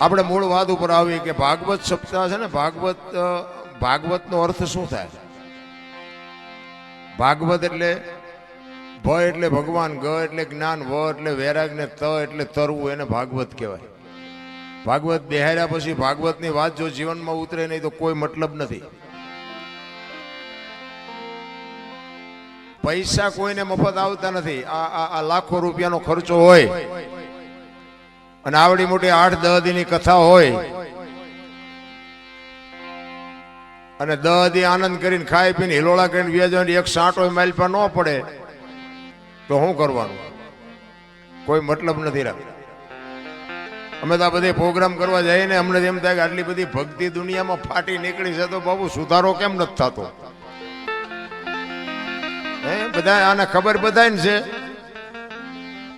આપણે મૂળ વાત ઉપર આવી કે ભાગવત સપ્તાહ છે ને, ભાગવતનો અર્થ શું થાય? ભાગવત એટલે ભ એટલે ભગવાન, ગ એટલે જ્ઞાન, વ એટલે વૈરાગ ને ત એટલે તરવું, એને ભાગવત કહેવાય. ભાગવત બેહાર્યા પછી ભાગવતની વાત જો જીવનમાં ઉતરે નહીં તો કોઈ મતલબ નથી. પૈસા કોઈને મફત આવતા નથી. આ લાખો રૂપિયાનો ખર્ચો હોય અને આવડી મોટી 8-10 દીની કથા હોય અને 10 દી આનંદ કરીને ખાઈ પીને હિલોળા કરીને વ્યાજવાની એક સાંટો માઇલ પર ન પડે તો શું કરવાનું? કોઈ મતલબ નથી રાખતા. અમે તો આ બધે પ્રોગ્રામ કરવા જઈએ ને અમને એમ થાય કે આટલી બધી ભક્તિ દુનિયામાં ફાટી નીકળી છે તો બાબુ સુધારો કેમ નથી થતો? બધા આને ખબર બધાને છે.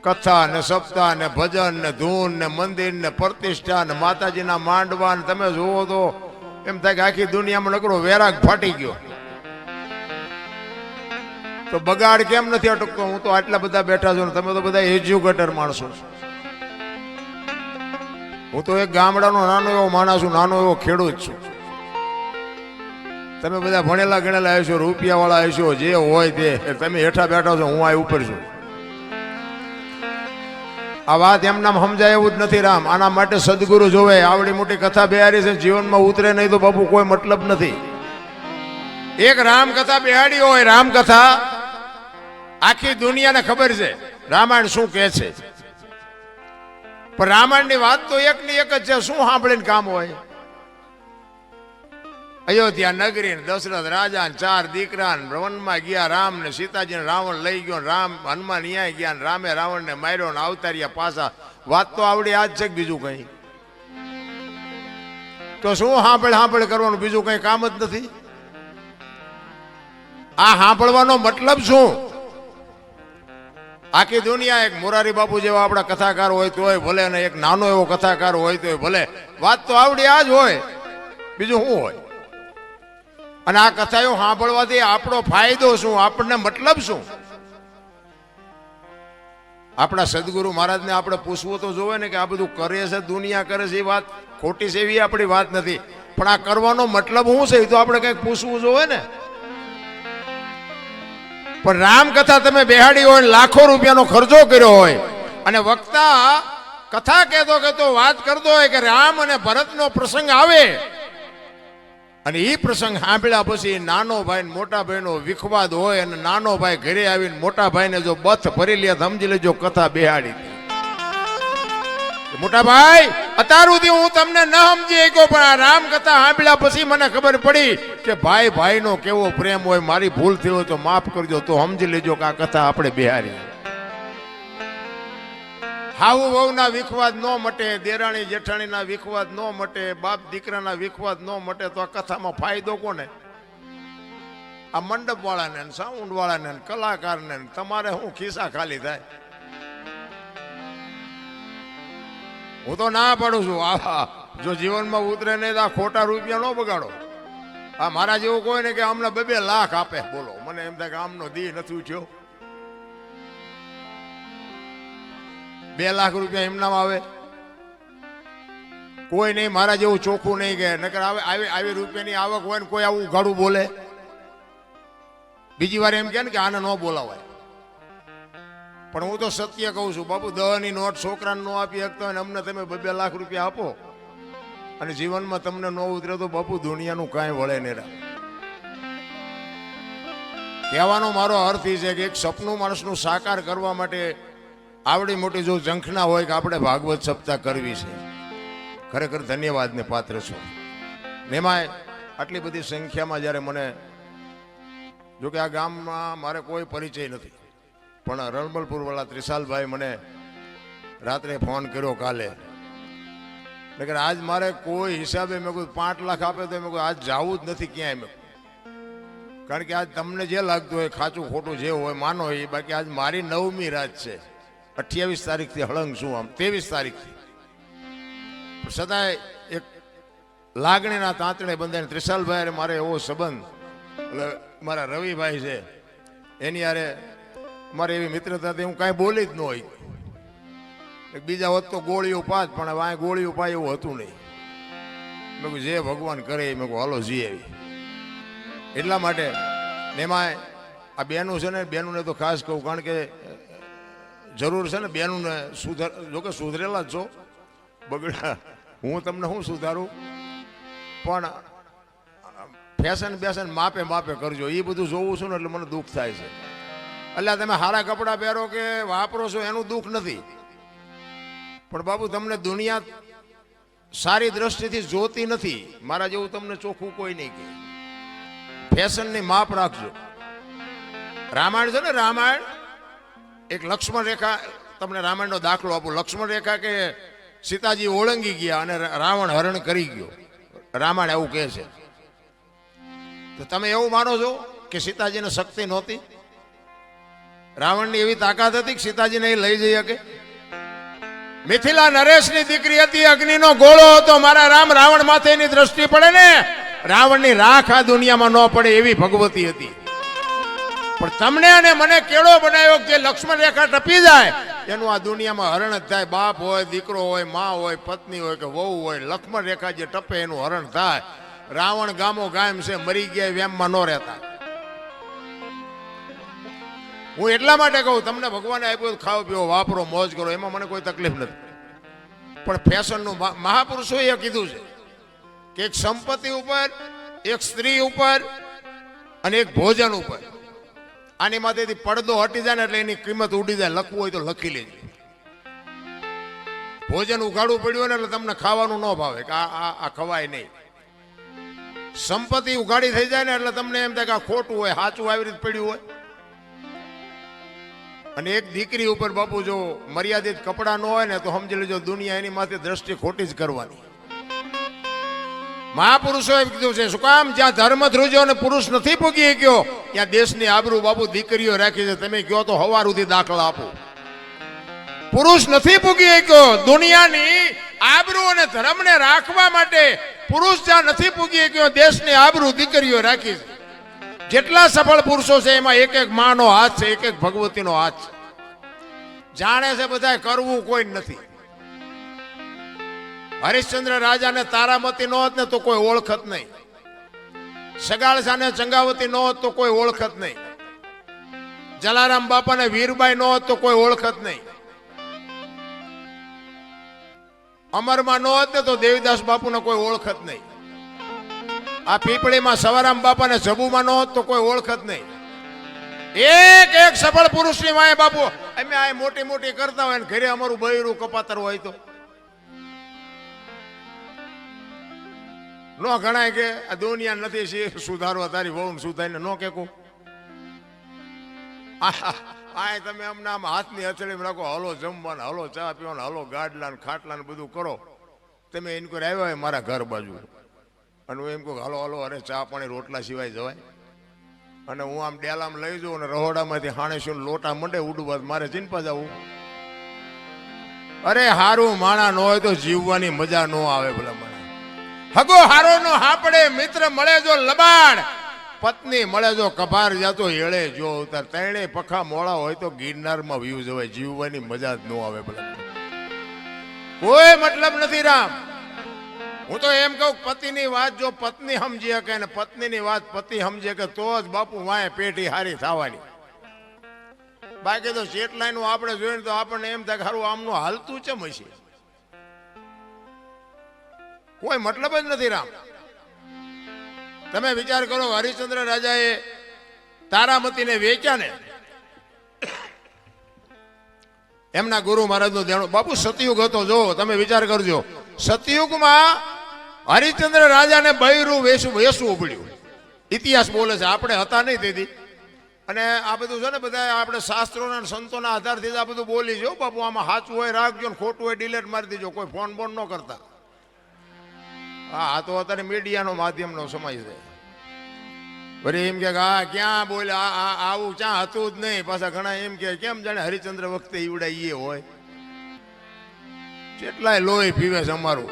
કથા ને સપ્તાહ ને ભજન ને ધૂન ને મંદિર ને પ્રતિષ્ઠા ને માતાજીના માંડવા ને તમે જુઓ તો એમ થાય કે આખી દુનિયામાં નકરો વૈરાગ ફાટી ગયો. તો બગાડ કેમ નથી અટકતો? હું તો આટલા બધા બેઠા છું ને તમે તો બધા એજ્યુકેટર માણસો. હું તો એક ગામડાનો નાનો એવો માણસ છું, નાનો એવો ખેડૂત છું. તમે બધા ભણેલા ગણેલા હશો, રૂપિયા વાળા હશો, જે હોય તે. તમે હેઠા બેઠા છો, હું આ ઉપર છું. આ વાત એમનામ સમજાય એવું જ નથી રામ. આના માટે સદગુરુ જોવે. આવડી મોટી કથા બેહાડી છે, જીવનમાં ઉતરે નહીં તો બાપુ કોઈ મતલબ નથી. એક રામકથા બેહાડી હોય, રામકથા આખી દુનિયાને ખબર છે રામાયણ શું કહે છે. પણ રામાયણની વાત તો એકની એક જ છે. શું સાંભળીને કામ હોય? અયોધ્યા નગરી દશરથ રાજા 4 દીકરા વનમાં ગયા. રામ ને સીતાજી રાવણ લઈ ગયો. રામ હનુમાન ન્યાય ગયા. રામે રાવણ ને માર્યો ને અવતાર્યા પાછા. વાત તો આવડી આજ છે કે બીજું કઈ? તો શું સાંભળ કરવાનું? બીજું કઈ કામ જ નથી. આ સાંભળવાનો મતલબ શું? આખી દુનિયા એક મોરારી બાપુ જેવા આપણા કથાકાર હોય તોય ભલે, અને એક નાનો એવો કથાકાર હોય તોય ભલે. વાત તો આવડી આ જ હોય, બીજું શું હોય? અને આ કથાઓ સાંભળવાથી આપણો ફાયદો શું? આપણને મતલબ શું? આપણા સદગુરુ મહારાજને આપણે પૂછવું તો જોવે ને કે આ બધું કરે છે, દુનિયા કરે છે, એ વાત ખોટી છે એવી આપણી વાત નથી. પણ આ કરવાનો મતલબ શું છે એ તો આપણે કંઈક પૂછવું જોવે ને. પણ રામકથા તમે બેહાડી હોય, લાખો રૂપિયાનો ખર્ચો કર્યો હોય અને વક્તા કથા કહેતો વાત કરતો હોય કે રામ અને ભરતનો પ્રસંગ આવે અને એ પ્રસંગ સાંભળ્યા પછી નાનો ભાઈ ને મોટા ભાઈનો વિખવાદ હોય અને નાનો ભાઈ ઘરે આવીને મોટા ભાઈને જો બથ ભરી લે સમજી લેજો કથા બેહાડી. મોટા ભાઈ અત્યાર સુધી હું તમને ન સમજી શક્યો, પણ આ રામ કથા સાંભળ્યા પછી મને ખબર પડી કે ભાઈ ભાઈનો કેવો પ્રેમ હોય. મારી ભૂલ થઈ હોય તો માફ કરજો, તો સમજી લેજો કે આ કથા આપણે બેહારી. હાઉ વહુના વિખવાદ ન મટે, દેરાણી જેઠાણીના વિખવાદ ન મટે, બાપ દીકરાના વિખવાદ ન મટે તો આ કથામાં ફાયદો કોને? આ મંડપ વાળાને, સાઉન્ડ વાળાને, કલાકારને. તમારે શું ખિસ્સા ખાલી થાય? હું તો ના પાડું છું. જો જીવનમાં ઉતરે નહીં તો આ ખોટા રૂપિયા ન બગાડો. આ મારા જેવું કોઈ ને કે અમને 2-2 લાખ આપે, બોલો. મને એમ થાય કે આમનો દી નથી ઉઠ્યો. 2 લાખ રૂપિયા એમનામ આવે? કોઈ નહીં મારા જેવું ચોખ્ખું નહીં કે નકર આવી રૂપિયાની આવક હોય ને કોઈ આવું ગાડું બોલે. બીજી વાર એમ કે ને કે આને ન બોલાવાય. પણ હું તો સત્ય કહું છું બાપુ. 10ની નોટ છોકરાને ન આપી શકતો હોય ને અમને તમે 2-2 લાખ રૂપિયા આપો અને જીવનમાં તમને ન ઉતરે તો બાપુ દુનિયાનું કાંઈ વળે નહીં. કહેવાનો મારો અર્થ એ છે કે એક સપનું માણસનું સાકાર કરવા માટે આવડી મોટી જો ઝંખના હોય કે આપણે ભાગવત સપ્તાહ કરવી છે, ખરેખર ધન્યવાદને પાત્ર છો. એમાંય આટલી બધી સંખ્યામાં જ્યારે મને, જો કે આ ગામમાં મારે કોઈ પરિચય નથી, પણ રણમલપુર વાળા ત્રિશાલભાઈ મને રાત્રે ફોન કર્યો કાલે. નકર આજ મારે કોઈ હિસાબે મેં કહ્યું 5 લાખ આપે તો મેં કહ્યું આજ જવું જ નથી ક્યાંય. કારણ કે આજ તમને જે લાગતું હોય ખાચું ખોટું જે હોય માનો એ, બાકી આજ મારી 9મી રાત છે. 28 તારીખથી હળંગ છું, આમ 23 તારીખથી. છતાંય એક લાગણીના તાંતણે બંધાઈને ત્રિશાલભાઈ મારે એવો સંબંધ, એટલે મારા રવિભાઈ છે એની યારે મારે એવી મિત્રતાથી હું કાંઈ બોલી જ ન હોય. બીજા હોત તો ગોળીઓ પાત, પણ હવે ગોળીઓ પાય એવું હતું નહીં. મેં કહ્યું જે ભગવાન કરે મેં કહું હાલો જી આવી. એટલા માટે એમાં આ બેનું છે ને, બેનુંને તો ખાસ કહું, કારણ કે જરૂર છે ને બેનુંને જોકે સુધરેલા જ છો, બગડા હું તમને શું સુધારું, પણ ફેશન બેશન માપે માપે કરજો. એ બધું જોવું છું ને એટલે મને દુઃખ થાય છે. એટલે તમે સારા કપડાં પહેરો કે વાપરો છો એનું દુઃખ નથી, પણ બાબુ તમને દુનિયા સારી દ્રષ્ટિથી જોતી નથી. મારા જેવું તમને ચોખ્ખું કોઈ નહીં કહે. ફેશનની માપ રાખજો. રામાયણ છે ને, રામાયણ એક લક્ષ્મણ રેખા, તમને રામાયણનો દાખલો આપું. લક્ષ્મણ રેખા કે સીતાજી ઓળંગી ગયા અને રાવણ હરણ કરી ગયો. રામાયણ એવું કહે છે. તો તમે એવું માનો છો કે સીતાજીને શક્તિ નહોતી? રાવણની એવી તાકાત હતી કે સીતાજીને એ લઈ જઈ શકે? મિથિલા નરેશની દીકરી હતી, અગ્નિનો ગોળો હતો. મારા રામ રાવણ માથે એની દ્રષ્ટિ પડે ને, રાવણની રાખ આ દુનિયામાં ન પડે એવી ભગવતી હતી. પણ તમને અને મને કેળો બનાવ્યો જે લક્ષ્મણ રેખા ટપી જાય એનું આ દુનિયામાં હરણ જ થાય. બાપ હોય, દીકરો હોય, માં હોય, પત્ની હોય કે વહુ હોય, લક્ષ્મણ રેખા જે ટપે એનું હરણ થાય. રાવણ ગામો ગામ છે, મરી ગયા વેમમાં ન રહેતા. હું એટલા માટે કહું, તમને ભગવાને આપ્યું ખાઓ પીઓ વાપરો મોજ કરો, એમાં મને કોઈ તકલીફ નથી. પણ ફેશનનું મહાપુરુષોએ કીધું છે કે એક સંપત્તિ ઉપર, એક સ્ત્રી ઉપર અને એક ભોજન ઉપર, આની માથેથી પડદો હટી જાય ને એટલે એની કિંમત ઉડી જાય. લખવું હોય તો લખી લેજો. ભોજન ઉઘાડવું પડ્યું ને એટલે તમને ખાવાનું ન ભાવે કે આ ખવાય નહીં. સંપત્તિ ઉઘાડી થઈ જાય ને એટલે તમને એમ થાય કે આ ખોટું હોય, સાચું આવી રીતે પડ્યું હોય. અને એક દીકરી ઉપર બાપુ જો મર્યાદિત કપડા ન હોય ને તો સમજી લેજો દુનિયા એની માથે દ્રષ્ટિ ખોટી જ કરવાની. મહાપુરુષોએ કીધું છે, શું કામ? જ્યાં ધર્મ ધ્રુજો અને પુરુષ નથી પૂગી ગયો ત્યાં દેશની આબરૂ બાપુ દીકરીઓ રાખી છે. તમે કહો તો હવાર સુધી દાખલા આપો. પુરુષ નથી પૂગી ગયો. દુનિયાની આબરૂ અને ધર્મને રાખવા માટે પુરુષ જ્યાં નથી પૂગી ગયો, દેશની આબરૂ દીકરીઓ રાખી છે. જેટલા સફળ પુરુષો છે એમાં એક એક માનો હાથ છે, એક એક ભગવતીનો હાથ છે. જાણે છે બધા, કરવું કોઈ નથી. હરિશ્ચંદ્ર રાજાને તારામતી ન હોત ને તો કોઈ ઓળખત નહીં. સગાળસાને ચંગાવતી ન હોત તો કોઈ ઓળખત નહીં. જલારામ બાપાને વીરબાઈ ન હોત તો કોઈ ઓળખત નહીં. અમરમાં ન હોત ને તો દેવીદાસ બાપુને કોઈ ઓળખત નહીં. આ પીપળીમાં સવારામ બાપાને જબુમાં ન હોત તો કોઈ ઓળખત નહીં. એક એક સફળ પુરુષની વાય બાપુ અમે આ મોટી મોટી કરતા હોય ને ઘરે અમારું બૈરું કપાતર હોય તો નો ગણાય કે આ દુનિયા નથી સુધારવા તારી વહુ સુધારીને નો કે આ તમે અમને આમ હાથની હથેળી રાખો, હલો જમવાના, હલો ચા પીવાના, હલો ગાડલા ને ખાટલા ને બધું કરો. તમે એમ કોઈ આવ્યા હોય મારા ઘર બાજુ અને હું એમ કહું હાલો હાલો, અરે ચા પાણી રોટલા સિવાય જવાય? અને હું આમ ડેલામ લઈ જાઉં અને રહોડામાંથી હાણેશું લોટા મંડે ઉડવા, મારે ચિંપા જવું? અરે હારું માણા ન હોય તો જીવવાની મજા ન આવે. ભલા માણા હગો હારો નો હાપડે, મિત્ર મળે જો લબાડ, પત્ની મળે જો કભાર જાતો હેળે જો ઉતાર. ત્રણે પખા મોળા હોય તો ગિરનારમાં વ્યૂ જવાય. જીવવાની મજા જ ન આવે. ભલા કોઈ મતલબ નથી રામ. હું તો એમ કહું, પતિની વાત જો પત્ની સમજી શકે ને પત્નીની વાત પતિ સમજે કે તો જ બાપુ વાય પેટી હારી થવાની. બાકી તો સેટલાઈન આપણે જોઈને તો આપણને એમ થાય કે હારું આમનું હાલતું ચમ હશે. કોઈ મતલબ જ નથી રામ. તમે વિચાર કરો, હરિશ્ચંદ્ર રાજાએ તારામતીને વેચ્યા ને, એમના ગુરુ મહારાજનું દેણું. બાપુ સતયુગ હતો, જો તમે વિચાર કરજો. સતયુગમાં હરિશ્ચંદ્ર રાજાને બૈરું વેચવું પડ્યું. ઇતિહાસ બોલે છે, આપણે હતા નહીં તેથી. અને આ બધું છે ને બધા આપણે શાસ્ત્રોના સંતોના આધારથી આ બધું બોલી જો બાપુ. આમાં સાચું હોય રાખજો ને ખોટું હોય ડિલેટ મારી દેજો. કોઈ ફોન બોન ન કરતા. હા, આ તો અત્યારે મીડિયાનો માધ્યમનો સમય છે. વળી એમ કે હા ક્યાં બોલ્યા, આવું ક્યાં હતું જ નહીં. પાછા ઘણા એમ કે કેમ જાણે હરિશ્ચંદ્ર વખતે ઈવડાઈએ હોય. કેટલાય લોહી પીવે છે અમારું.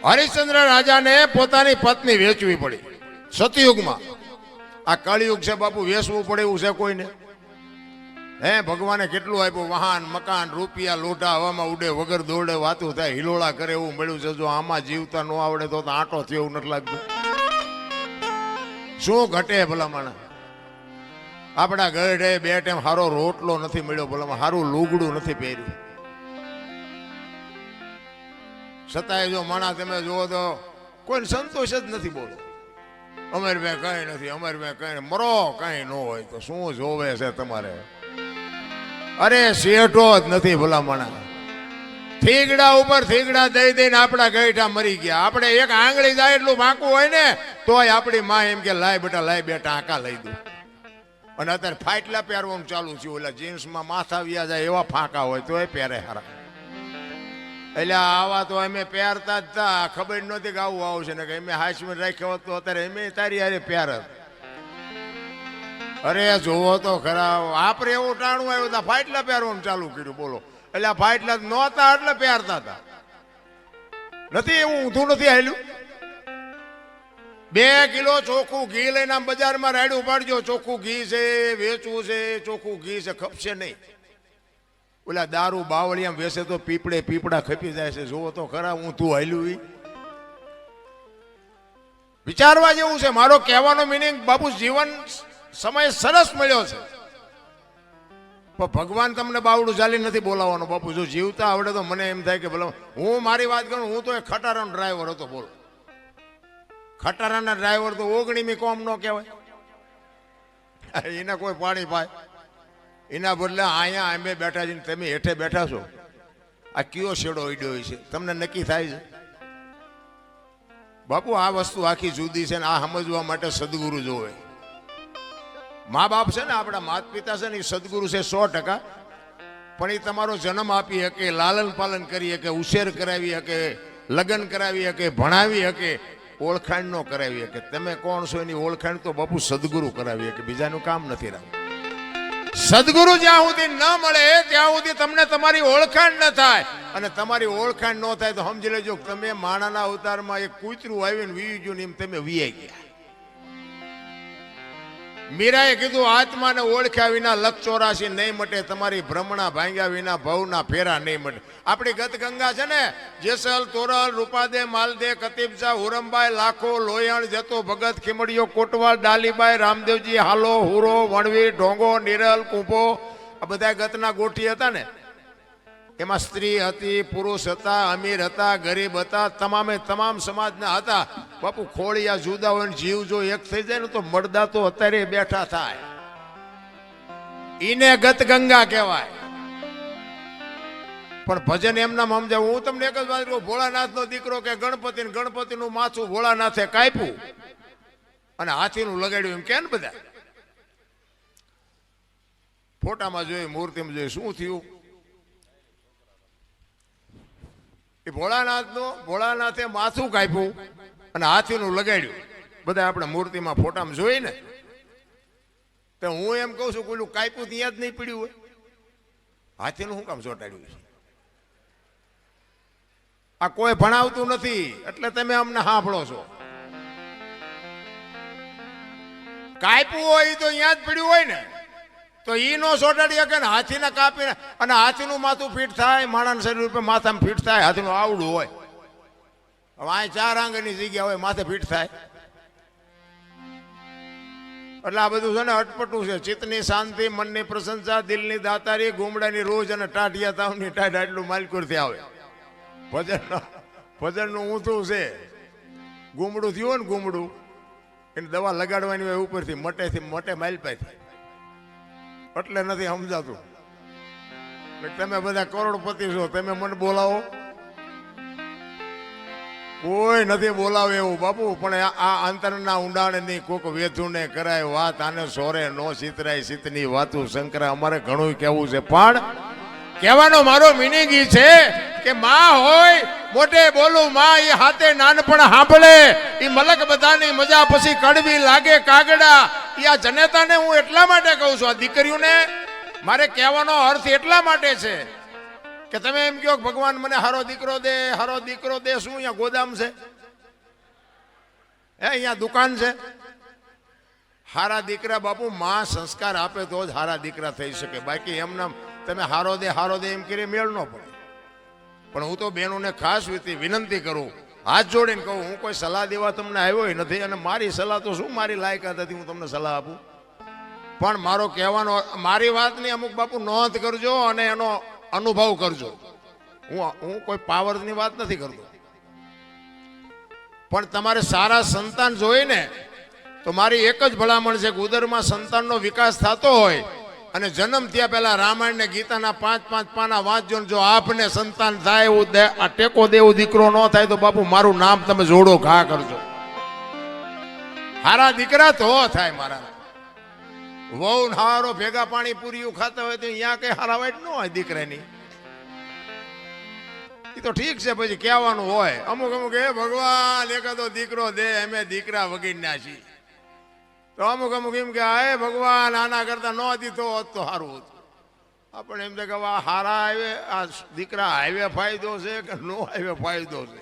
હરિશ્ચંદ્ર રાજાને પોતાની પત્ની વેચવી પડી સતયુગમાં. આ કળિયુગ છે બાપુ, વેચવું પડે એવું છે કોઈને? હે ભગવાને કેટલું આપ્યું, વાહન મકાન રૂપિયા લોટા હવામાં ઉડે વગર દોડે વાતું થાય હિલોળા કરે એવું મળ્યું છે. જો આમાં જીવતા ન આવડે તો આંટો થયો એવું નથી લાગતું. શું ઘટે ભલામણ? આપણા ઘરે બે ટાઈમ સારો રોટલો નથી મળ્યો, ભલામણ સારું લુગડું નથી પહેર્યું. છતાંય જો માણા તમે જુઓ તો કોઈ સંતોષ જ નથી. બોલો અમારે બે કઈ નથી, અમારે બે કઈ મરો કઈ ન હોય તો શું જોવે છે તમારે? અરે શેઠો જ નથી ભલામણા. થીગડા ઉપર થીગડા દઈ દઈને આપણા ગઈઠા મરી ગયા. આપણે એક આંગળી જાય એટલું વાંકું હોય ને તોય આપણી માં એમ કે લાય બેટા આંકા લઈ દઉં. અને અત્યારે ફાટલા પહેરવાનું ચાલુ છે. ઓલા જીન્સમાં માથા વ્યા જાય એવા ફાંકા હોય તોય પહેરે હારા. એટલે આવા તો અમે પહેરતા જ તા, ખબર નહોતી કે આવું આવશે ને કે અમે હાઈસ્પીડ રાખ્યો હોત તો અત્યારે અમે તારી હારે પહેરત. અરે જોવો તો ખરા, આપણે એવું ટાણું આવ્યું હતા ફાટલા પહેરવાનું ચાલુ કર્યું. બોલો એટલે આ ફાટલા નહોતા એટલે પહેરતા હતા. નથી એવું ઊંધું નથી આવેલું. 2 કિલો ચોખ્ખું ઘી લઈને આમ બજારમાં રાડ્યું પાડજો, ચોખ્ખું ઘી છે, વેચવું છે, ચોખ્ખું ઘી છે, ખપશે નહીં. ઓલા દારૂ બાવળિયામ વેસે તો પીપળા ખપી જાય છે. જોવો તો ખરા ઊંધું હાલ્યું. વિચારવા જેવું છે. મારો કહેવાનો મિનિંગ બાપુ જીવન સમય સરસ મળ્યો છે, પણ ભગવાન તમને બાવડું ચાલી નથી બોલાવવાનો. બાપુ જો જીવતા આવડે તો મને એમ થાય કે ભલે હું મારી વાત કરું, હું તો એક ખટારાનો ડ્રાઈવર હતો. બોલો ખટારાના ડ્રાઈવર તો 19મી કોમ ન કહેવાય. એને કોઈ પાણી પાય એના બદલે અહીંયા અમે બેઠા છીએ, તમે હેઠે બેઠા છો. આ કયો શેડો ઈડ્યો છે તમને નક્કી થાય છે? બાપુ આ વસ્તુ આખી જુદી છે ને આ સમજવા માટે સદગુરુ જોવે. મા બાપ છે ને, આપણા માતા પિતા છે ને, એ સદગુરુ છે 100%. પણ એ તમારો જન્મ આપી શકે, લાલન પાલન કરી શકે, ઉછેર કરાવી શકે, લગ્ન કરાવી શકે, ભણાવી શકે, ઓળખાણ ન કરાવી શકે. તમે કોણ છો એની ઓળખાણ તો બાપુ સદગુરુ કરાવી શકે, બીજાનું કામ નથી રાખવું. સદગુરુ જ્યાં સુધી ન મળે ત્યાં સુધી તમને તમારી ઓળખાણ ન થાય. અને તમારી ઓળખાણ ન થાય તો સમજી લેજો તમે માણાના અવતારમાં એક કૂતરું આવીને વીવી ગયું ને એમ તમે વીઆઈ ગયા. મીરાએ કીધું આત્માને ઓળખ્યા વિના લક્ષ 84 નહીં મટે, તમારી ભ્રમણા ભાંગ્યા વિના ભવના ફેરા નહીં મટે. આપણી ગત ગંગા છે ને, જેસલ તોરલ રૂપાદે માલદે કતીબજા હુરમબાઈ લાખો લોયણ જતો ભગત ખીમડીયો કોટવાલ ડાલીબાઈ રામદેવજી હાલો હુરો વણવીર ઢોંગો નિરલ કુંભો, આ બધા ગતના ગોઠી હતા ને. એમાં સ્ત્રી હતી, પુરુષ હતા, અમીર હતા, ગરીબ હતા, તમામે તમામ સમાજના હતા. બાપુ ખોળિયા જુદા હોય ને જીવ જો એક થઈ જાય ને તો મરદા તો અત્યારે બેઠા થાય. ઈને ગત ગંગા કહેવાય. પણ ભજન એમના સમજાવું. હું તમને એક જ વાત કહું, ભોળાનાથ નો દીકરો કે ગણપતિ નું માથું ભોળાનાથે કાપ્યું અને હાથીનું લગાડ્યું એમ કે ને બધા ફોટામાં જોઈ, મૂર્તિમાં જોઈ, શું થયું? એ ભોળાનાથે માથું કાપ્યું અને હાથીનું લગાડ્યું. બધા આપણે મૂર્તિમાં ફોટામાં જોઈ ને, તો હું એમ કહું છું પેલું કાપ્યું ત્યાં જ નહીં પડ્યું હોય, હાથીનું શું કામ ચોંટાડ્યું છે? આ કોઈ ભણાવતું નથી એટલે તમે અમને સાંભળો છો. કાપ્યું હોય તો અહીંયા જ પડ્યું હોય ને, તો ઈ નો ચોટાડી શકે ને. હાથીને કાપીને અને હાથીનું માથું ફીટ થાય, માણસ શરીર ઉપર માથામાં ફીટ થાય, હાથીનું આવડું હોય. હવે આ 4 આંગળની જગ્યા હોય, માથે ફીટ થાય. એટલે આ બધું છે ને અટપટું છે. ચિત્તની શાંતિ, મનની પ્રશંસા, દિલની દાતારી, ગુમડાની રોજ અને ટાઢિયા તાવની ટાઢ આટલું માલકુરથી આવે. ભજનનું ઊંધું છે. ગુમડું થયું ને, ગુમડું એને દવા લગાડવાની હોય ઉપરથી મટે માલપાથી, એટલે નથી સમજાતું. તમે બધા કરોડપતિ છો, તમે મને બોલાવો? કોઈ નથી બોલાવે એવું બાપુ. પણ આ અંતરના ઊંડાણની કોક વેધુને કરાય વાત, આને સોરે નો સિતરાય સિતની વાતું શંકરા. અમારે ઘણું કેવું છે, પણ કહેવાનો મારો મિનિંગ ઈ છે કે માં હોય મોટે બોલું, માં એ હાથે નાનપણ સાંભળે. એ મલક બધાની મજા પછી કડવી લાગે કાગડા. એ આ જનેતાને હું એટલા માટે કહું છું, આ દીકરીઓને મારે કહેવાનો અર્થ એટલા માટે છે કે તમે એમ કહો ભગવાન મને હારો દીકરો દે, હારો દીકરો દે. શું અહીંયા ગોદામ છે? હે અહીંયા દુકાન છે? હારા દીકરા બાપુ માં સંસ્કાર આપે તો જ હારા દીકરા થઈ શકે, બાકી એમના તમે હારો દે એમ કરી મેળ ન પડે. પણ હું તો બહેનોને ખાસ વિનંતી કરું, હાથ જોડીને કહું, હું કોઈ સલાહ દેવા તમને આવ્યો નથી, અને મારી સલાહ તો શું મારી લાયકાત હતી હું તમને સલાહ આપું. પણ મારો કહેવાનો, મારી વાતની અમુક બાપુ નોંધ કરજો અને એનો અનુભવ કરજો. હું કોઈ પાવરની વાત નથી કરતો, પણ તમારે સારા સંતાન જોઈને તો મારી એક જ ભલામણ છે કે ઉદરમાં સંતાનનો વિકાસ થતો હોય અને જન્મ થયા પહેલા રામાયણ ને ગીતાના 5-5 પાના વાંચજો. જો આપને સંતાન થાય એવું આ ટેકો દેવું દીકરો ન થાય તો બાપુ મારું નામ તમે જોડો ઘા કરજો. હારા દીકરા તો થાય. મારા વહુ હારો ભેગા પાણી પૂરી ખાતા હોય તો અહીંયા કઈ હારા વાઈટ ન હોય દીકરાની. એ તો ઠીક છે, પછી કહેવાનું હોય અમુક એ ભગવાન એકાદો દીકરો દે, અમે દીકરા વગીરના છીએ. તો અમુક એમ કે હે ભગવાન આના કરતા ન દીધો હોત તો સારું હતું. આપણે એમ કે હારા આવે આ દીકરા હાઈવે ફાયદો છે કે નો હાઈવે ફાયદો છે.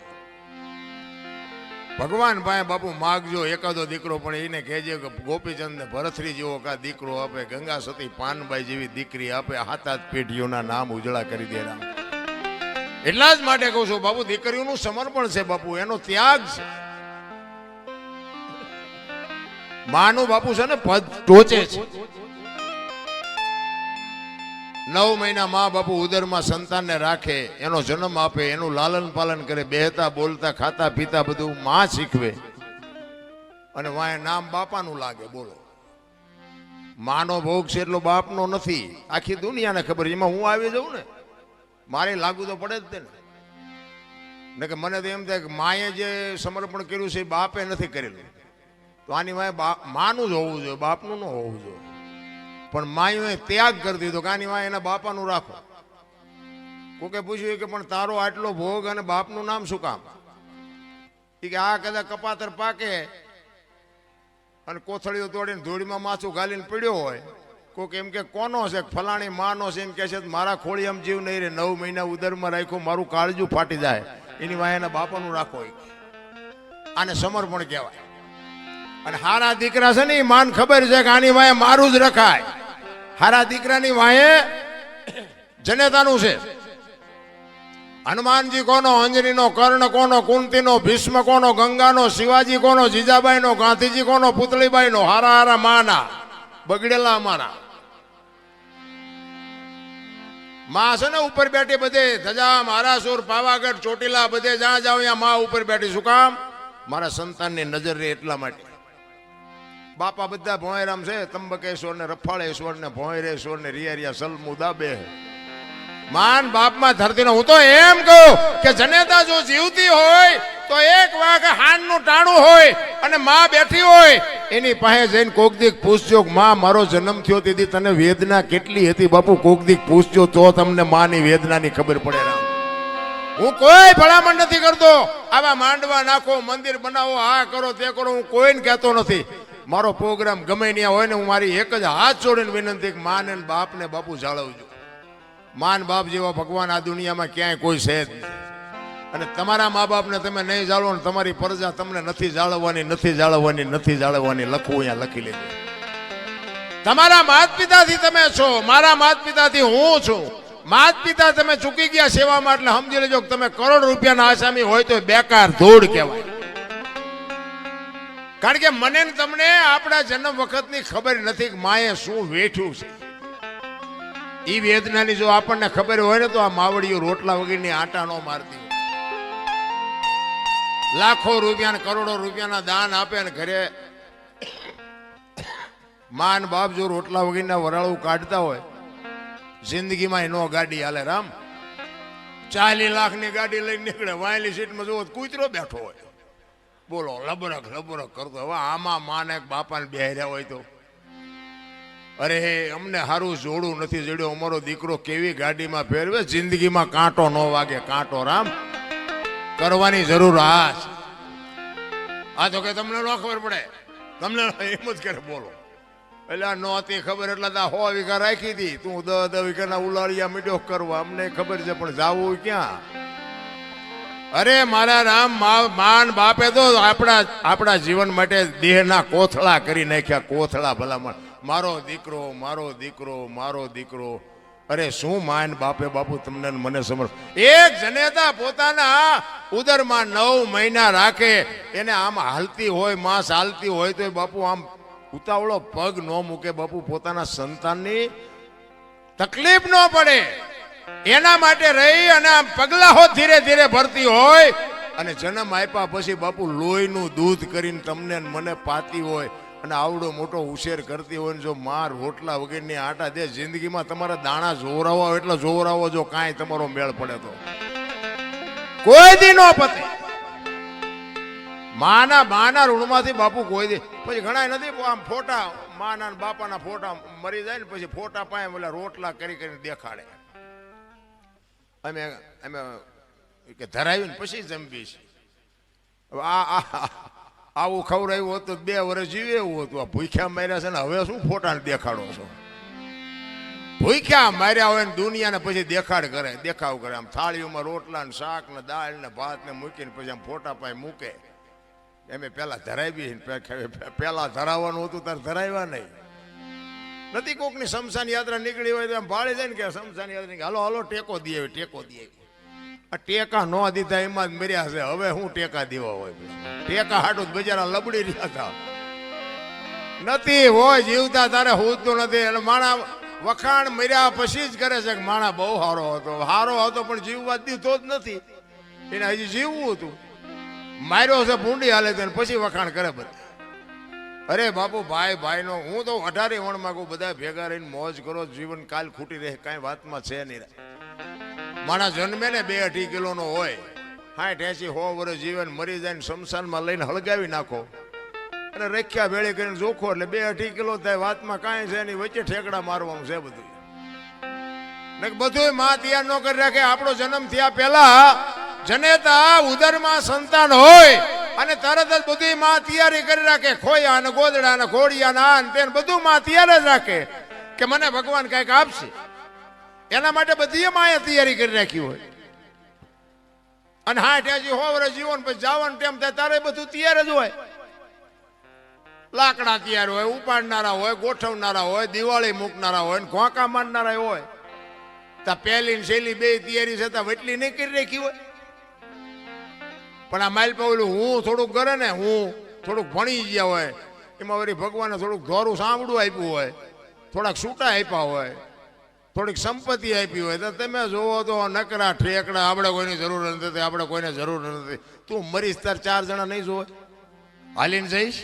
ભગવાન ભાઈ બાપુ માગજો એકાદો દીકરો, પણ એને કહેજે કે ગોપીચંદ ને ભરથરી જેવો કા દીકરો આપે, ગંગા સતી પાનબાઈ જેવી દીકરી આપે, હાથ પેઢીઓના નામ ઉજળા કરી દે રામ. એટલા જ માટે કહું છું બાપુ, દીકરીઓનું સમર્પણ છે બાપુ, એનો ત્યાગ છે. માનું બાપુ છે ને પદ ટોચે છે. 9 મહિના મા બાપુ ઉદરમાં સંતાનને રાખે, એનો જન્મ આપે, એનું લાલન પાલન કરે, બેહતા બોલતા ખાતા પીતા બધું માં શીખવે, અને વાય નામ બાપાનું લાગે. બોલો, માનો ભોગ છે એટલો બાપનો નથી. આખી દુનિયાને ખબર, એમાં હું આવી જાઉં ને મારે લાગુ તો પડે જ ને કે મને તો એમ થાય કે માએ જે સમર્પણ કર્યું છે એ બાપે નથી કરેલું, તો આની વાય માનું જ હોવું જોઈએ, બાપનું ન હોવું જોઈએ. પણ માએ ત્યાગ કરી દીધો કે આની વાય એના બાપાનું રાખો. કોકે પૂછ્યું કે પણ તારો આટલો ભોગ અને બાપનું નામ શું કામ? કે આ કદાચ કપાતર પાકે અને કોથળીઓ તોડીને ધૂળીમાં માથું ગાલીને પીડ્યો હોય, કોક એમ કે કોનો છે, ફલાણી માનો છે, એમ કે છે મારા ખોળી આમ જીવ નહીં રે, 9 મહિના ઉદરમાં રાખ્યો, મારું કાળજું ફાટી જાય, એની વાય એના બાપાનું રાખો. આને સમર્પણ કહેવાય. અને હારા દીકરા છે ને એ માન ખબર છે કે આની વાય મારું જ રખાય. હારા દીકરાની વાય જનેતાનું છે. હનુમાનજી કોનો, અંજનીનો, કર્ણ કોનો, કુંતીનો, ભીષ્મ કોનો, ગંગાનો, શિવાજી કોનો, જીજાબાઈનો, ગાંધીજી કોનો, પુતળીબાઈનો. હારા હારા માના બગડેલા અમારા માં છે ને ઉપર બેઠી બધે ધજા, મહારાસુર, પાવાગઢ, ચોટીલા બધે જ્યાં જાવ ત્યાં માં ઉપર બેઠી. શું કામ? મારા સંતાનની નજર રહે એટલા માટે. બાપા બધા ભોંયરામ છે, ત્રંબકેશ્વર ને રફાળેશ્વર ને ભોંયરેશ્વર ને રિયા સલમુદા બે માન બાપમાં ધરતીનો. હું તો એમ કહું કે જનેતા જો જીવતી હોય તો એક વાગ હાનનું ટાણું હોય અને માં બેઠી હોય એની પાસે જઈને કોક દીક પૂછજો, માં મારો જન્મ થયો તેથી તને વેદના કેટલી હતી બાપુ? કોક દીક પૂછજો તો તમને માની વેદનાની ખબર પડે. હું કોઈ ભલામણ નથી કરતો, આવા માંડવા નાખો, મંદિર બનાવો, આ કરો તે કરો, હું કોઈને કહેતો નથી. મારો પ્રોગ્રામ ગમે ત્યાં હોય ને હું મારી એક જ હાથ જોડીને વિનંતી કે માને બાપને બાપુ જાળવજો. માન બાપ જેવા ભગવાન આ દુનિયામાં ક્યાંય કોઈ છે જ નહીં. અને તમારા મા બાપને તમે નહીં જાળવો ને તમારી પ્રજા તમને નથી જાળવવાની લખવું અહીંયા લખી લેજો. તમારા માત પિતાથી તમે છો, મારા માત પિતાથી હું છું. માત પિતા તમે ચૂકી ગયા સેવામાં, એટલે સમજી લેજો કે તમે કરોડ રૂપિયાના આસામી હોય તો બેકાર ધૂળ કહેવાય. કારણ કે મને ને તમને આપણા જન્મ વખતની ખબર નથી કે માએ શું વેઠ્યું છે. એ વેદનાની જો આપણને ખબર હોય ને તો આ માવડીઓ રોટલા વગરની આટા નો મારતી. લાખો રૂપિયા ને કરોડો રૂપિયાના દાન આપે ને ઘરે માન બાપ જો રોટલા વગરના વરાળું કાઢતા હોય, જિંદગીમાં નો ગાડી હાલે. રામ 40 લાખની ગાડી લઈને નીકળે, વાયલી સીટમાં જોવો કૂતરો બેઠો હોય. બોલો, લબરક કરતો. હવે આમાં માને બાપાને બેહર્યા હોય તો અરે અમને સારું જોડું નથી જડ્યો, અમારો દીકરો કેવી ગાડીમાં ફેરવે, જિંદગીમાં કાંટો ન વાગે. કાંટો રામ કરવાની જરૂર આ તો કે તમને ન ખબર પડે, તમને એમ જ કરે. બોલો, એટલે આ નહોતી ખબર એટલે 100 વીઘા રાખી હતી, તું 10 વીઘાના ઉલાળિયા મીઠો કરવા. અમને ખબર છે પણ જાવું ક્યાં? અરે મારા રામ, માન બાપે તો આપણા જીવન માટે દેહના કોથળા કરી નાખ્યા, કોથળા ભલામણ. મારો દીકરો, મારો દીકરો, મારો દીકરો. અરે શું માન બાપે બાપુ તમને ને મને સમર્થ. એક જનેતા પોતાના ઉદરમાં 9 મહિના રાખે, એને આમ હાલતી હોય, માં ચાલતી હોય તો બાપુ આમ ઉતાવળો પગ ન મૂકે બાપુ, પોતાના સંતાનની તકલીફ ન પડે એના માટે રહી અને આમ પગલાઓ ધીરે ધીરે ભરતી હોય. અને જન્મ આપ્યા પછી બાપુ લોહીનું દૂધ કરીને તમને ને મને પાતી હોય અને આવડો મોટો ઉછેર કરતી હોય ને જો માર રોટલા વગેરેની આટા દે, જિંદગીમાં તમારા દાણા જોવરાવો એટલે જોવરાવો, જો કાંઈ તમારો મેળ પડે તો કોઈ દી નો પતે. માના ઋણમાંથી બાપુ કોઈ દી. પછી ઘણા નથી આમ ફોટા માના બાપાના ફોટા મરી જાય ને પછી ફોટા પાસે ઓલા રોટલા કરી કરીને દેખાડે. અમે કે ધરાવ્યું ને પછી જમવી છે. આવું ખવડાવ્યું હોત તો 2 વર્ષ જીવે એવું હતું. આ ભૂખ્યા માર્યા છે ને હવે શું ફોટાને દેખાડો છો? ભૂખ્યા માર્યા હોય ને દુનિયાને પછી દેખાવ કરે. આમ થાળીઓમાં રોટલા ને શાક ને દાળ ને ભાત ને મૂકીને પછી આમ ફોટા પાસે મૂકે. એમ પેલા ધરાવી, પેલા ધરાવવાનું હતું તારે ધરાવ્યા નહીં નથી. કોકની શમશાન યાત્રા નીકળી હોય તો એમ ભાળી જાય ને કે શમશાન યાત્રા હાલો હાલો ટેકો દે, ટેકો દે. આ ટેકા ન દીધા એમાં જ મર્યા છે. હવે શું ટેકા દેવા હોય? ટેકા હાટું બજારા લબડી રહ્યા હતા નથી હોય જીવતા તારે હોતું નથી. એટલે માણા વખાણ મર્યા પછી જ કરે છે કે માણા બહુ સારો હતો પણ જીવવા દીધો જ નથી. એને હજી જીવવું હતું, માર્યો છે ભૂંડી હાલે તો પછી વખાણ કરે બધા. અરે બાપુ ભાઈ નો હું તો 18 વણમાં કહું બધા ભેગા રહીને મોજ કરો, જીવન કાલ ખૂટી રહે કાંઈ વાતમાં છે નહીં. માણસ જન્મે ને 2-2.5 કિલોનો હોય, 60-80-100 વર્ષ જીવન મરી જાય ને શમશાનમાં લઈને હળગાવી નાખો અને રખ્યા ભેળી કરીને જોખો એટલે 2-2.5 કિલો થાય. વાતમાં કાંઈ છે નહીં, વચ્ચે ઠેકડા મારવાનું છે બધું. બધું માં તૈયાર ન કરી રાખે. આપણો જન્મ થયા પહેલા જનેતા ઉદરમાં સંતાન હોય અને તરત જ બધી માં તૈયારી કરી રાખે. ખોયા ને ગોદડા ને ઘોડિયા ને આ ને બધું માં તૈયાર જ રાખે કે મને ભગવાન કઈક આપશે. એના માટે બધી માએ તૈયારી કરી રાખી હોય. અને 60-100 વર્ષ જીવન પછી જવાનું ટાઈમ થાય તારે બધું તૈયાર જ હોય. લાકડા તૈયાર હોય, ઉપાડનારા હોય, ગોઠવનારા હોય, દિવાળી મૂકનારા હોય, ઘોંકા મારનારા હોય. તા પહેલી ને છેલ્લી 2 તૈયારી છતાં વટલી નહીં કરી રાખી હોય. પણ આ માઇલ પાવલું હું થોડુંક કરે ને, હું થોડુંક ભણી ગયા હોય એમાં વળી ભગવાને થોડુંક ધોરું સાંભળું આપ્યું હોય, થોડાક છૂટા આપ્યા હોય, થોડીક સંપત્તિ આપી હોય તો તમે જોવો તો નકરા ઠેકડા. આપણે કોઈની જરૂર નથી, આપણે કોઈને જરૂર નથી. તું મરીશ તાર 4 જણા નહીં જોવે, હાલીને જઈશ.